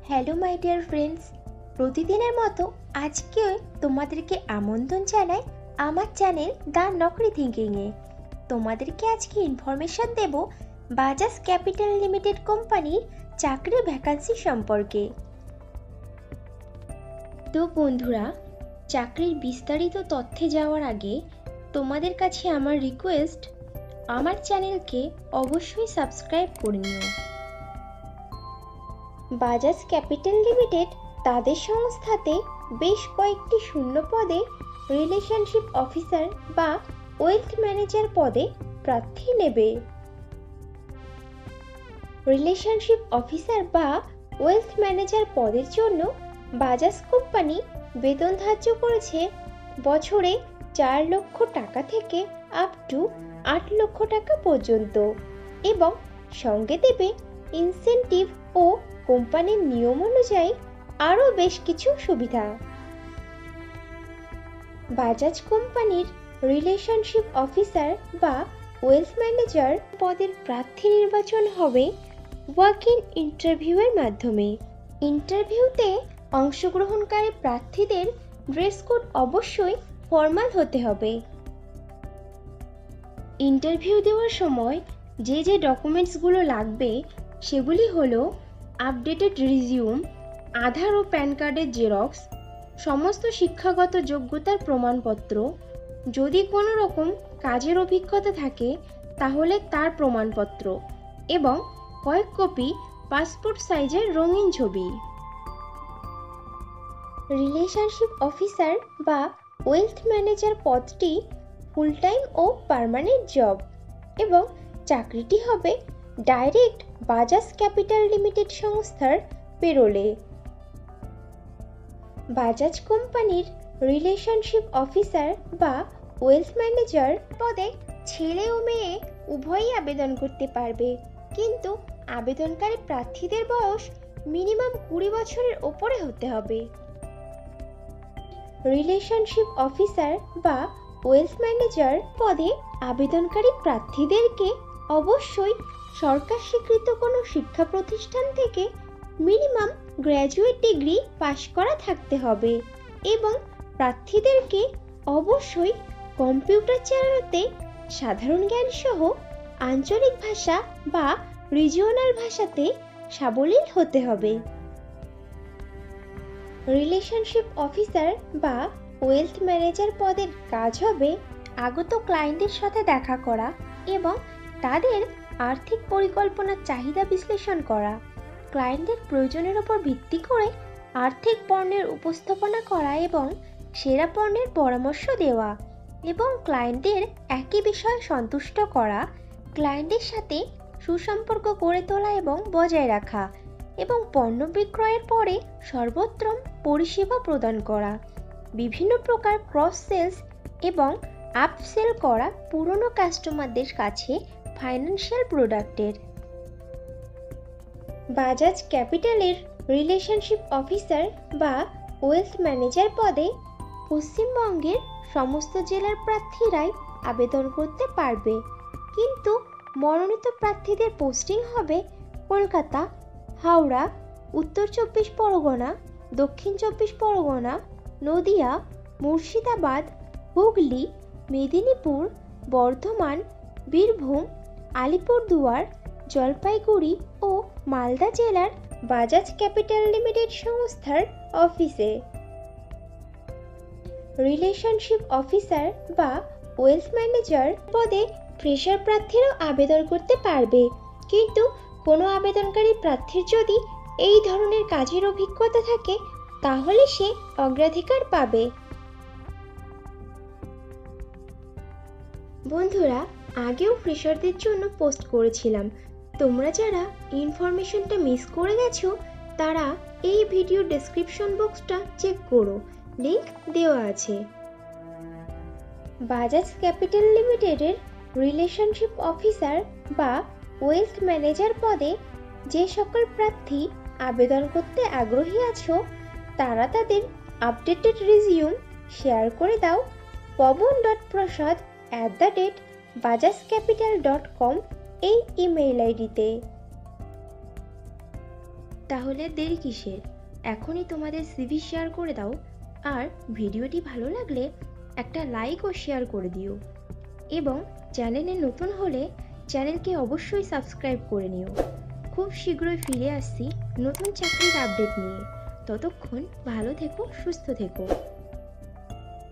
Hello my dear friends, প্রতিদিনের মতো আজকে তোমাদেরকে আমন্ত্রণ জানাই আমার চ্যানেল দ্য নকরি থিঙ্কিংয়ে। তোমাদেরকে আজকে ইনফরমেশন দেব বাজাজ ক্যাপিটাল লিমিটেড কোম্পানির চাকরি ভ্যাকান্সি সম্পর্কে। তো বন্ধুরা, চাকরির বিস্তারিত তথ্যে যাওয়ার আগে তোমাদের কাছে আমার রিকোয়েস্ট, আমার চ্যানেলকে অবশ্যই সাবস্ক্রাইব করে নিও। বাজাজ ক্যাপিটাল লিমিটেড তাদের সংস্থাতে বেশ কয়েকটি শূন্য পদে রিলেশনশিপ অফিসার বা ওয়েলথ ম্যানেজার পদে প্রার্থী নেবে। রিলেশনশিপ অফিসার বা ওয়েলথ ম্যানেজার পদের জন্য বাজাজ কোম্পানি বেতন ধার্য করেছে বছরে 4 লক্ষ টাকা থেকে আপ টু 8 লক্ষ টাকা পর্যন্ত, এবং সঙ্গে দেবে ইনসেনটিভ ও কোম্পানির নিয়ম অনুযায়ী আরও বেশ কিছু সুবিধা। বাজাজ কোম্পানির রিলেশনশিপ অফিসার বা ওয়েলথ ম্যানেজার পদের প্রার্থী নির্বাচন হবে ওয়াক ইন ইন্টারভিউয়ের মাধ্যমে। ইন্টারভিউতে অংশগ্রহণকারী প্রার্থীদের ড্রেস কোড অবশ্যই ফর্মাল হতে হবে। ইন্টারভিউ দেওয়ার সময় যে যে ডকুমেন্টসগুলো লাগবে সেগুলি হলো আপডেটেড রিজিউম, আধার ও প্যান কার্ডের জেরক্স, সমস্ত শিক্ষাগত যোগ্যতার প্রমাণপত্র, যদি কোনো রকম কাজের অভিজ্ঞতা থাকে তাহলে তার প্রমাণপত্র, এবং কয়েক কপি পাসপোর্ট সাইজের রঙিন ছবি। রিলেশনশিপ অফিসার বা ওয়েলথ ম্যানেজার পদটি ফুল টাইম ও পার্মানেন্ট জব, এবং চাকরিটি হবে ডাইরেক্ট বাজাজ ক্যাপিটাল লিমিটেড সংস্থার পেরোলে। বাজাজ কোম্পানির রিলেশনশিপ অফিসার বা ওয়েলথ ম্যানেজার পদে ছেলে ও মেয়ে উভয়ই আবেদন করতে পারবে, কিন্তু আবেদনকারী প্রার্থীদের বয়স মিনিমাম 20 বছরের ওপরে হতে হবে। রিলেশনশিপ অফিসার বা ওয়েলথ ম্যানেজার পদে আবেদনকারী প্রার্থীদেরকে অবশ্যই সরকার স্বীকৃত কোনো শিক্ষা প্রতিষ্ঠান থেকে মিনিমাম গ্র্যাজুয়েট ডিগ্রি পাশ করা থাকতে হবে, এবং প্রার্থীদেরকে অবশ্যই কম্পিউটার চালাতে সাধারণ জ্ঞান সহ আঞ্চলিক ভাষা বা রিজিওনাল ভাষাতে সাবলীল হতে হবে। রিলেশনশিপ অফিসার বা ওয়েলথ ম্যানেজার পদের কাজ হবে আগত ক্লায়েন্টের সাথে দেখা করা এবং তাদের আর্থিক পরিকল্পনার চাহিদা বিশ্লেষণ করা, ক্লায়েন্টের প্রয়োজনের উপর ভিত্তি করে আর্থিক পণ্যের উপস্থাপনা করা এবং সেরা পণ্যের পরামর্শ দেওয়া, এবং ক্লায়েন্টের একই বিষয়ে সন্তুষ্ট করা, ক্লায়েন্টের সাথে সুসম্পর্ক গড়ে তোলা এবং বজায় রাখা, এবং পণ্য বিক্রয়ের পরে সর্বোত্তম পরিষেবা প্রদান করা, বিভিন্ন প্রকার ক্রস সেলস এবং আপসেল করা পুরনো কাস্টমারদের কাছে ফাইন্যান্সিয়াল প্রোডাক্টের। বাজাজ ক্যাপিটালের রিলেশনশিপ অফিসার বা ওয়েলথ ম্যানেজার পদে পশ্চিমবঙ্গের সমস্ত জেলার প্রার্থীরাই আবেদন করতে পারবে, কিন্তু মনোনীত প্রার্থীদের পোস্টিং হবে কলকাতা, হাওড়া, উত্তর 24 পরগনা, দক্ষিণ 24 পরগনা, নদিয়া, মুর্শিদাবাদ, হুগলি, মেদিনীপুর, বর্ধমান, বীরভূম, আলিপুরদুয়ার, জলপাইগুড়ি ও মালদা জেলার বাজাজ ক্যাপিটাল লিমিটেড সংস্থার অফিসে। রিলেশনশিপ অফিসার বা ওয়েলথ ম্যানেজার পদে ফ্রেশার প্রার্থীরাও আবেদন করতে পারবে, কিন্তু কোনো আবেদনকারী প্রার্থীর যদি এই ধরনের কাজের অভিজ্ঞতা থাকে তাহলে সে অগ্রাধিকার পাবে। বন্ধুরা, আগেও ফ্রেশারদের জন্য পোস্ট করেছিলাম, তোমরা যারা ইনফরমেশনটা মিস করে গেছো তারা এই ভিডিও ডেসক্রিপশন বক্সটা চেক করো, লিংক দেওয়া আছে। বাজাজ ক্যাপিটাল লিমিটেডের রিলেশনশিপ অফিসার বা ওয়েলথ ম্যানেজার পদে যে সকল প্রার্থী আবেদন করতে আগ্রহী আছো তারা তাদের আপডেটেড রিজিউম শেয়ার করে দাও pawan.prasad@bajajcapital.com এই ইমেইল আইডিতে। তাহলে দেরি কিসের? এখনই তোমাদের সিভি শেয়ার করে দাও। আর ভিডিওটি ভালো লাগলে একটা লাইক ও শেয়ার করে দিও, এবং চ্যানেলে নতুন হলে চ্যানেলকে অবশ্যই সাবস্ক্রাইব করে নিও। খুব শীঘ্রই ফিরে আসছি নতুন চাকরির আপডেট নিয়ে। ততক্ষণ ভালো থেকো, সুস্থ থেকো।